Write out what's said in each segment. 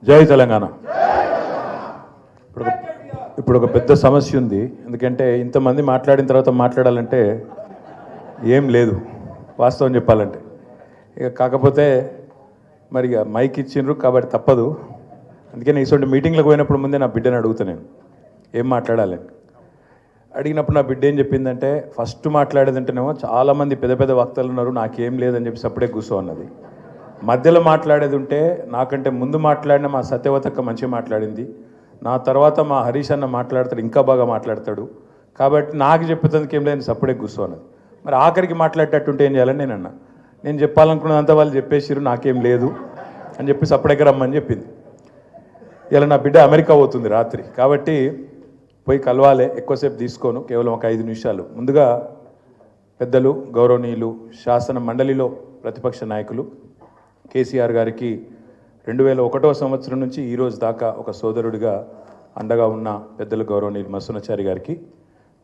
జై తెలంగాణ. ఇప్పుడు ఒక పెద్ద సమస్య ఉంది. ఎందుకంటే ఇంతమంది మాట్లాడిన తర్వాత మాట్లాడాలంటే ఏం లేదు, వాస్తవం చెప్పాలంటే. ఇక కాకపోతే మరి ఇక మైక్ ఇచ్చిండ్రు కాబట్టి తప్పదు. అందుకని ఇటువంటి మీటింగ్లకు పోయినప్పుడు ముందే నా బిడ్డని అడుగుతా, నేను ఏం మాట్లాడాలి అడిగినప్పుడు నా బిడ్డ ఏం చెప్పిందంటే, ఫస్ట్ మాట్లాడేదంటేనేమో చాలామంది పెద్ద పెద్ద వక్తలు ఉన్నారు, నాకేం లేదని చెప్పి సప్పుడే కూర్చో అన్నది. మధ్యలో మాట్లాడేది ఉంటే నాకంటే ముందు మాట్లాడిన మా సత్యవతక్క మంచిగా మాట్లాడింది, నా తర్వాత మా హరీష్ అన్న మాట్లాడతాడు, ఇంకా బాగా మాట్లాడతాడు, కాబట్టి నాకు చెప్పేందుకు ఏం లేదని సప్పుడే కూర్చో అన్నది. మరి ఆఖరికి మాట్లాడేటట్టుంటే ఏం చేయాలని నేను అన్నా. నేను చెప్పాలనుకున్నదంతా వాళ్ళు చెప్పేసిరు, నాకేం లేదు అని చెప్పి సప్పుడెక్క రమ్మని చెప్పింది. ఇలా నా బిడ్డ అమెరికా పోతుంది రాత్రి, కాబట్టి పోయి కలవాలి, ఎక్కువసేపు తీసుకోను, కేవలం ఒక 5 నిమిషాలు. ముందుగా పెద్దలు గౌరవనీయులు శాసన మండలిలో ప్రతిపక్ష నాయకులు కేసీఆర్ గారికి 2001వ సంవత్సరం నుంచి ఈ రోజు దాకా ఒక సోదరుడిగా అండగా ఉన్న పెద్దలు గౌరవనీయులు మస్సునాచారి గారికి,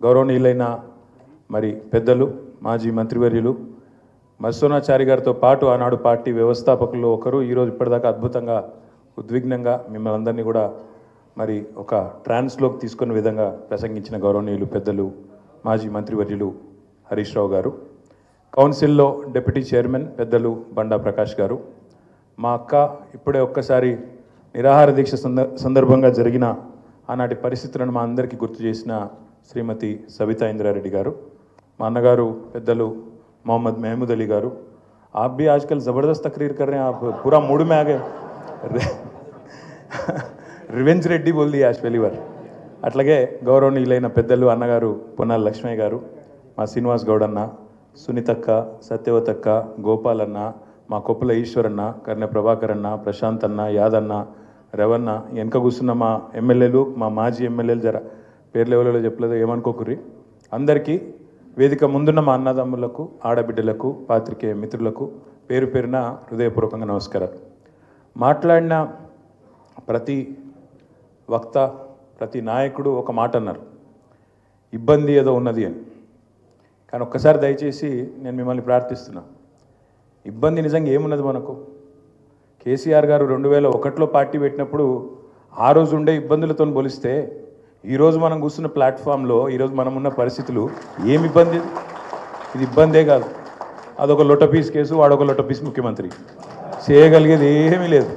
గౌరవనీయులైన మరి పెద్దలు మాజీ మంత్రివర్యులు మస్సునాచారి గారితో పాటు ఆనాడు పార్టీ వ్యవస్థాపకుల్లో ఒకరు, ఈరోజు ఇప్పటిదాకా అద్భుతంగా ఉద్విగ్నంగా మిమ్మల్ని అందరినీ కూడా మరి ఒక ట్రాన్స్లోకి తీసుకునే విధంగా ప్రసంగించిన గౌరవనీయులు పెద్దలు మాజీ మంత్రివర్యులు హరీష్ రావు గారు, కౌన్సిల్లో డిప్యూటీ చైర్మన్ పెద్దలు బండా ప్రకాష్ గారు, మా అక్క ఇప్పుడే ఒక్కసారి నిరాహార దీక్ష సందర్భంగా జరిగిన ఆనాటి పరిస్థితులను మా అందరికీ గుర్తు చేసిన శ్రీమతి సవితా ఇంద్రారెడ్డి గారు, మా అన్నగారు పెద్దలు मोहम्मद महमूद अली गारू, आप भी आजकल ज़बरदस्त तकरीर कर रहे हैं, आप पूरा मूड में आ गए, रिवेंज रेड्डी बोल दिया आज पहली बार. అట్లాగే గౌరవనీయులైన పెద్దలు అన్నగారు పొన్నాల లక్ష్మయ్య గారు, మా శ్రీనివాస్ గౌడ్ అన్న, సునీతక్క, సత్యవతక్క, గోపాల్ అన్న, మా కొప్పుల ఈశ్వరన్న, కర్ణె ప్రభాకర్ అన్న, ప్రశాంత్ అన్న, యాదన్న, రవన్న, వెనక కూర్చున్న మా ఎమ్మెల్యేలు, మా మాజీ ఎమ్మెల్యేలు, జర పేర్లు ఎవరో చెప్పలేదు ఏమనుకోకుర్రి, అందరికీ వేదిక ముందున్న మా అన్నదమ్ములకు, ఆడబిడ్డలకు, పాత్రికేయ మిత్రులకు పేరు పేరున హృదయపూర్వకంగా నమస్కారాలు. మాట్లాడిన ప్రతి వక్త, ప్రతి నాయకుడు ఒక మాట అన్నారు, ఇబ్బంది ఏదో ఉన్నది అని. కానీ ఒక్కసారి దయచేసి నేను మిమ్మల్ని ప్రార్థిస్తున్నా, ఇబ్బంది నిజంగా ఏమున్నది మనకు? కేసీఆర్ గారు 2001లో పార్టీ పెట్టినప్పుడు ఆ రోజు ఉండే ఇబ్బందులతో పోలిస్తే ఈరోజు మనం కూర్చున్న ప్లాట్ఫామ్లో ఈరోజు మనం ఉన్న పరిస్థితులు ఏమి ఇబ్బంది? ఇది ఇబ్బందే కాదు, అదొక లొట్టపీస్ కేసు, వాడొక లొట్టపీస్ ముఖ్యమంత్రి, చేయగలిగేది ఏమీ లేదు.